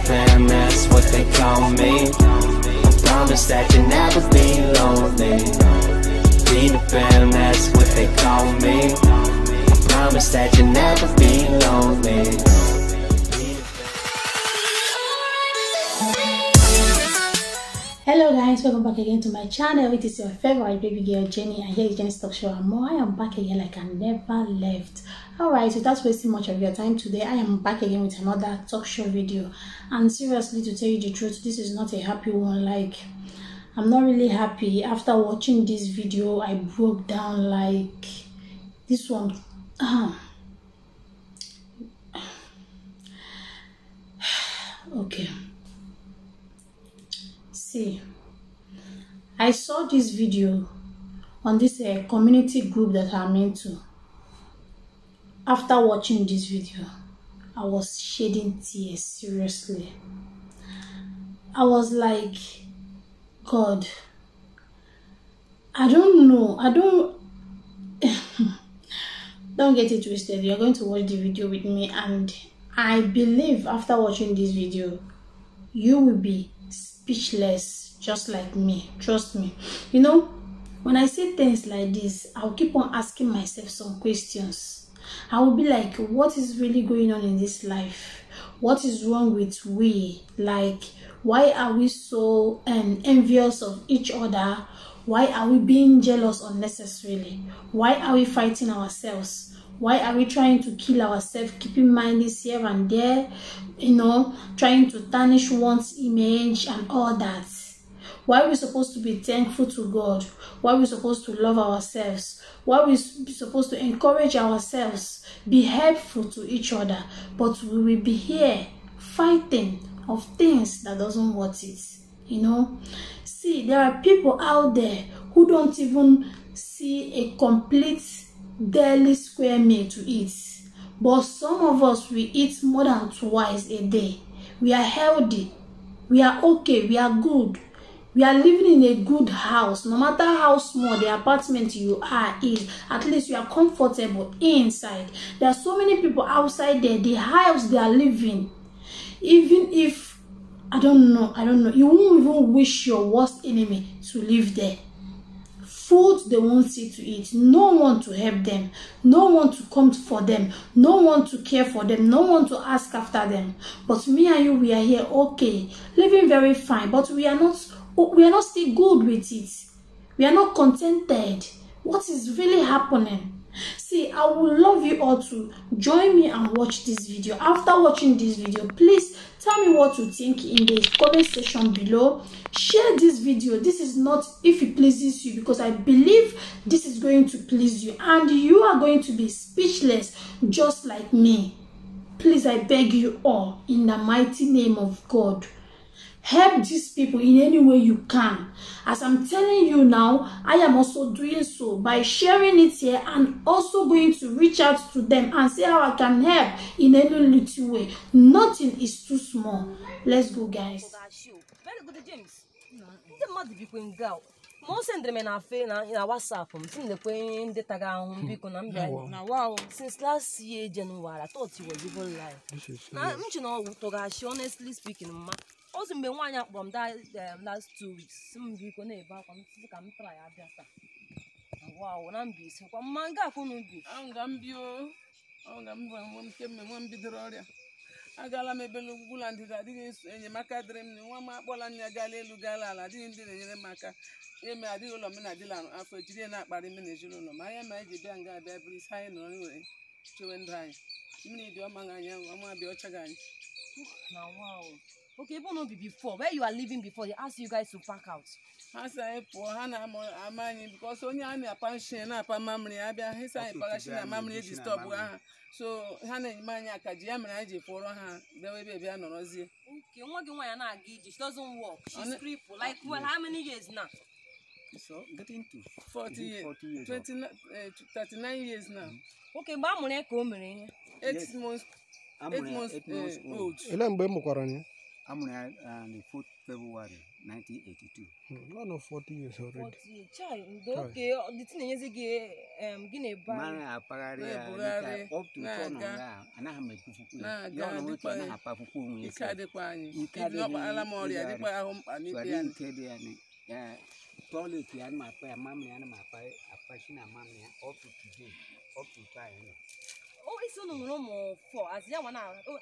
fam, that's what they call me. I promise that you'll never be lonely. Peter Pan, that's what they call me. I promise that you'll never be lonely. Hello guys, welcome back again to my channel. It is your favorite baby girl Jenny, and here is Jenny's Talk Show and more. I am back again like I never left. Alright, without wasting much of your time today, I am back again with another talk show video. And seriously, to tell you the truth, this is not a happy one. Like, I'm not really happy. After watching this video, I broke down. Like, this one okay. See, I saw this video on this community group that I'm into. After watching this video, I was shedding tears, seriously. I was like, God, I don't know. Don't get it twisted. You're going to watch the video with me, and I believe after watching this video, you will be speechless just like me. Trust me. You know, when I say things like this, I'll keep on asking myself some questions. I will be like, what is really going on in this life? What is wrong with we? Like, why are we so envious of each other? Why are we being jealous unnecessarily? Why are we fighting ourselves? Why are we trying to kill ourselves, keeping malice here and there, you know, trying to tarnish one's image and all that? Why are we supposed to be thankful to God? Why are we supposed to love ourselves? Why are we supposed to encourage ourselves, be helpful to each other? But we will be here fighting of things that doesn't worth it, you know? See, there are people out there who don't even see a complete daily square meal to eat, but some of us, we eat more than twice a day. We are healthy, we are okay, we are good, we are living in a good house. No matter how small the apartment you are is, at least you are comfortable inside. There are so many people outside there, the house they are living, even if I don't know, you won't even wish your worst enemy to live there. Food they won't see to eat, no one to help them, no one to come for them, no one to care for them, no one to ask after them. But me and you, we are here, okay, living very fine, but we are not still good with it. We are not contented. What is really happening? See, I would love you all to join me and watch this video. After watching this video, please tell me what you think in the comment section below. Share this video. This is not if it pleases you, because I believe this is going to please you and you are going to be speechless just like me. Please, I beg you all, in the mighty name of God, help these people in any way you can. As I'm telling you now, I am also doing so by sharing it here and also going to reach out to them and see how I can help in any little way. Nothing is too small. Let's go, guys. Very good, James. The mother between girl. Most send them in a WhatsApp. Since the queen the taga because I'm wow. Since last year January, I thought he was even live. Now you know, honestly speaking, ma. Also, me one from that last 2 weeks. Some people never come try wow, I'm busy. Manga couldn't be. I'm Gambio. I'm Gambio. One bit agala mebelu gulandi da digi enye maka dream ni wa ma bola nya gale lu gala la digi ndi nyere maka e me adi ulo me na dila afọ jide na akpari me na ejulu no ma ya ma eji bia nga bia bris high no we chewen dry mini di o ma anya o ma bia o chaga anyị. Now wow. Okay, even no be before where you are living before they ask you guys to pack out. Ha say po ha na amani because onye a na pension na pa mamri abia he say pagashi na mamri e disturb ha. So Hana Mania Kajam and I for her, the way baby anorozie. Okay, what do I not give? She doesn't work. She's crippled. Like, well, how many years now? So getting to 40 years, 39 years now. Okay, but I'm come 8 months. 8 months old. I'm on the 4th February. 1982. No, no, 40 years already. 40 child. Okay, the thing is gina ba. Mana apagaria up to turn on and I have my fufu. You know what I have fufu mu. Ikadekwa anyi. Ikadekwa ala mori adekwa ahom ani pian. Yeah. Toilet and my pay, mammy and my pay, a passion and mammy up to today, up to time. Oh, it's no more for as ya wana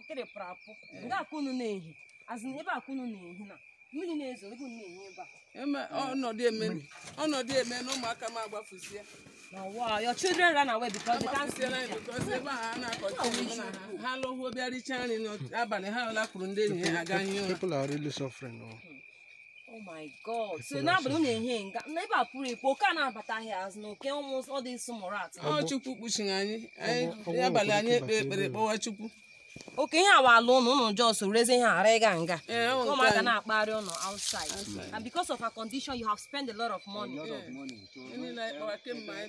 tere prapo. Nga kunu nehi. As never kunu nehi na. Millionaires or even neighbor. Emma, oh no, dear men, no maka ma agbafusia. Now, wow, your children run away because they can't see because they are hello, who be a channel, not Abane, how la Kurunde, people are really suffering. Oh my God! So now, but only never put Pokana, but I has no almost all these summerats. Oh, Chupu pushing Annie, Yabalani, Chupu. Okay, our alone, no, just raising her reganga. No matter not outside. And because of her condition, you have spent a lot of money. Any like I came my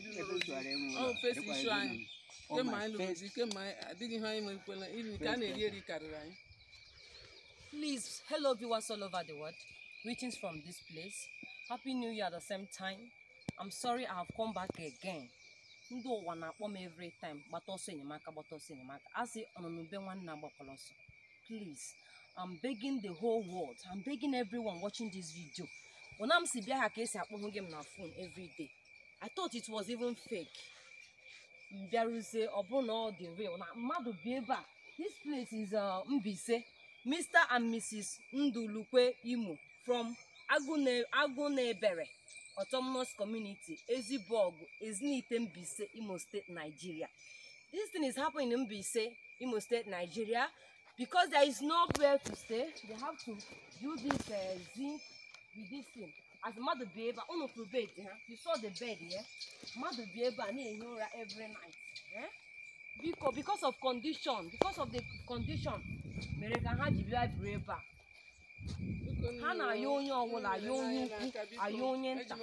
oh, face is shine. Came my came my I didn't hear him even can really carry. Please, hello viewers all over the world. Greetings from this place. Happy New Year at the same time. I'm sorry I have come back again. Ndo wana pom every time, but also in Yamaka, I say on one number colossal. Please, I'm begging the whole world. I'm begging everyone watching this video. When I'm seeing a case, I'm game na phone every day. I thought it was even fake. There is a obono the real. Now, Madu Bieba. This place is Mbise, Mr. and Mrs. Ndulukwe Imo from Agunebere. Autonomous Community, Ezibog, Iznitem Mbise, Imo State, Nigeria. This thing is happening in Mbise, Imo State, Nigeria, because there is nowhere to stay. They have to do this zinc with this thing. As Mother Bieba, on of the bed, you saw the bed here. Mother Bieba near Yora every night. Because of the condition, American had to be like Bieba. Hana yonyo wala yonyo ayonye nta.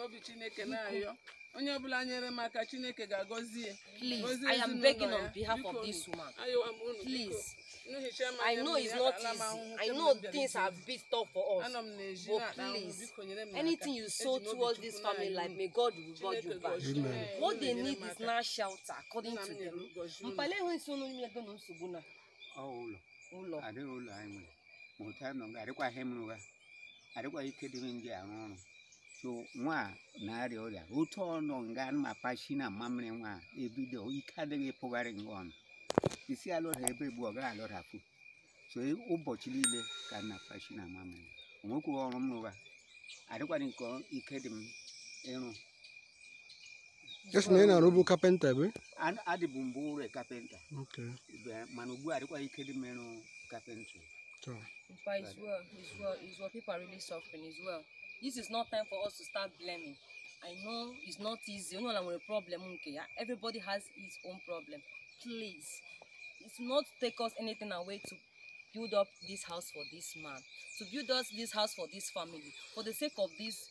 Please, I am begging on behalf of this woman. Please, I know it's not easy. I know things are a bit tough for us. But please, anything you sow towards this family life, may God reward you back. Amen. What they need is now shelter, according to them. Adekwa ikedimingi anono so nwa na arioria uto no ngan mapashina mamne nwa e video ikadege pogare ngon isi alo hebe buoga alo rafu so e ubochi lile kana pashina mamne ngoku ono mnuga adekwa nko ikedim eno yes na robo carpenter be an adibumbure carpenter okay manugu adekwa ikedim eno carpenter. But it's well. People are really suffering as well. This is not time for us to start blaming. I know it's not easy. You know, I'm with a problem. Okay, everybody has his own problem. Please, it's not take us anything away to build up this house for this man, to build us this house for this family, for the sake of this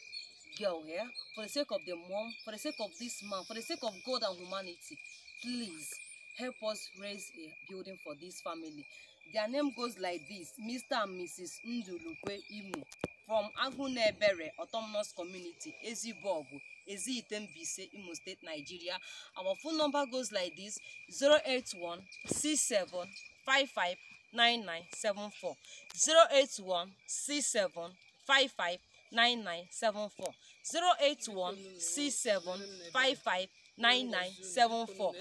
girl here, for the sake of the mom, for the sake of this man, for the sake of God and humanity. Please help us raise a building for this family. Their name goes like this: Mr. and Mrs. Ndulukwe Imo from Agunebere Autonomous Community, Ezibogu, Eziitem Mbise, Imo State, Nigeria. Our phone number goes like this: 081 67 55 9974. 081 67 55 9974. 081 67 55 9974.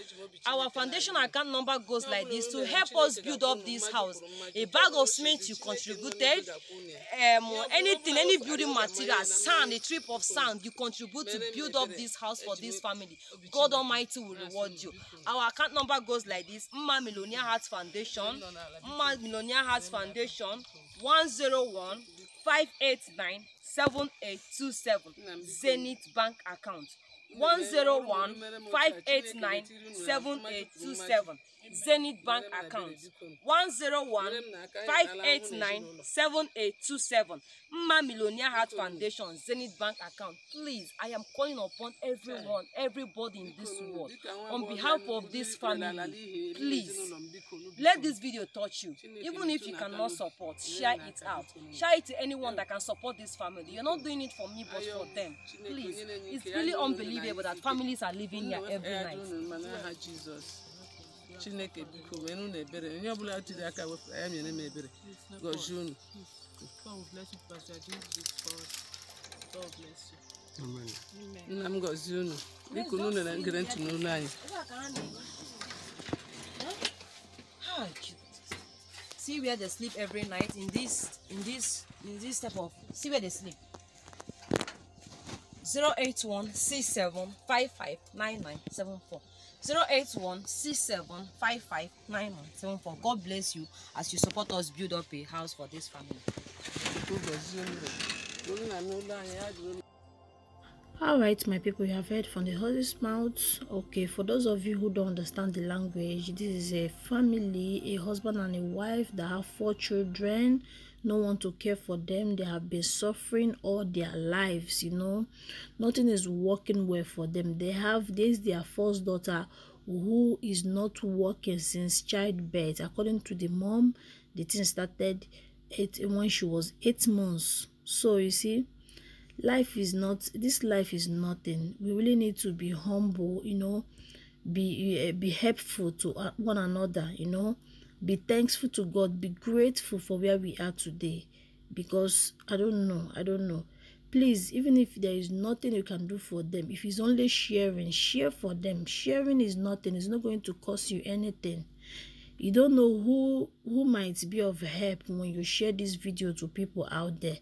Our foundation account number goes like this: to help us build up this house. A bag of cement you contributed, anything, any building material, sand, a trip of sand you contribute to build up this house for this family. God Almighty will reward you. Our account number goes like this: Mma Millionaire Hearts Foundation, Mma Millionaire Hearts Foundation, 101 589 7827. Zenith Bank account 101 589 7827. Zenith Bank account 101-589-7827. Mma Millionaire Heart Foundation Zenith Bank account. Please, I am calling upon everyone, everybody in this world, on behalf of this family, please, let this video touch you. Even if you cannot support, share it out. Share it to anyone that can support this family. You're not doing it for me, but for them. Please, it's really unbelievable that families are living here every night. Chineke biko menu na ebere onye ọbụla tiri aka wepụ ya mere m ebere gozie unu. God bless you, Pastor Jesus. God bless you. Amen. Nna m gozie unu biko unu na ngere ntị n'ụlọ anyị. See where they sleep every night in this type of, see where they sleep. 081-6755-9974. 081-6755-9974. God bless you as you support us build up a house for this family. Alright, my people, you have heard from the horse's mouth. Okay, for those of you who don't understand the language, this is a family, a husband and a wife that have 4 children. No one to care for them. They have been suffering all their lives, you know. Nothing is working well for them. They have this, their first daughter, who is not working since childbirth. According to the mom, the thing started when she was 8 months. So you see, this life is nothing. We really need to be humble, you know, be helpful to one another, you know, be thankful to God, be grateful for where we are today. Because I don't know, please, even if there is nothing you can do for them, if it's only sharing, share for them. Sharing is nothing. It's not going to cost you anything. You don't know who might be of help when you share this video to people out there.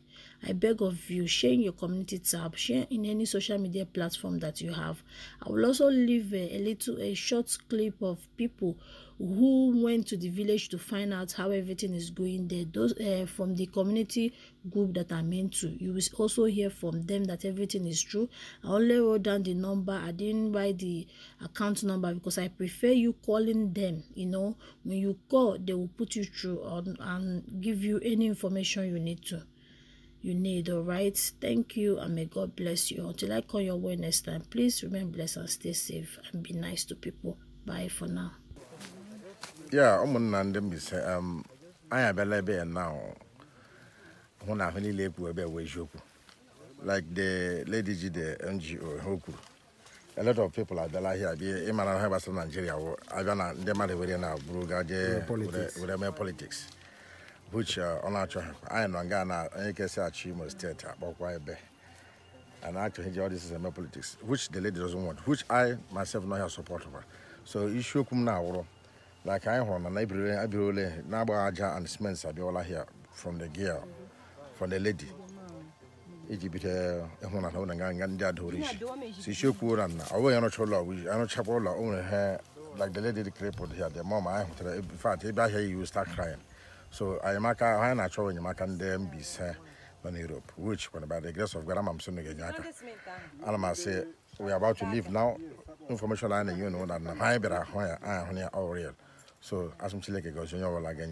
I beg of you, share in your community tab, share in any social media platform that you have. I will also leave a short clip of people who went to the village to find out how everything is going there. Those from the community group that I'm into, you will also hear from them that everything is true. I only wrote down the number. I didn't write the account number because I prefer you calling them. You know, when you call, they will put you through and give you any information you need. All right, thank you, and may God bless you. Until I call your way next time, please remain blessed and stay safe and be nice to people. Bye for now. Yeah, I'm on the miss. I have a label now. When I really live with a like the lady G, the NGO Hoku. A lot of people are here. The Emmanuel Habas in Nigeria. I don't know. They might be now. With politics. Which on actual I am Ghana, I can say Chimo State about why be. And actually, this is a politics, which the lady doesn't want, which I myself not have support of her. So issue come now, like I want and I really Nabaja and Smens are all here from the gear, from the lady. Egypt, she should put on away on a chola, we are not chapola only her like the lady crippled here. The mom, I in fact, if I hear you start crying. So I make a natural in them be in Europe, which when by the grace of God, I'm soon again. And say we are about to leave now. Information line, you know that I better where I am real. So as I'm still like a goes, you know, like a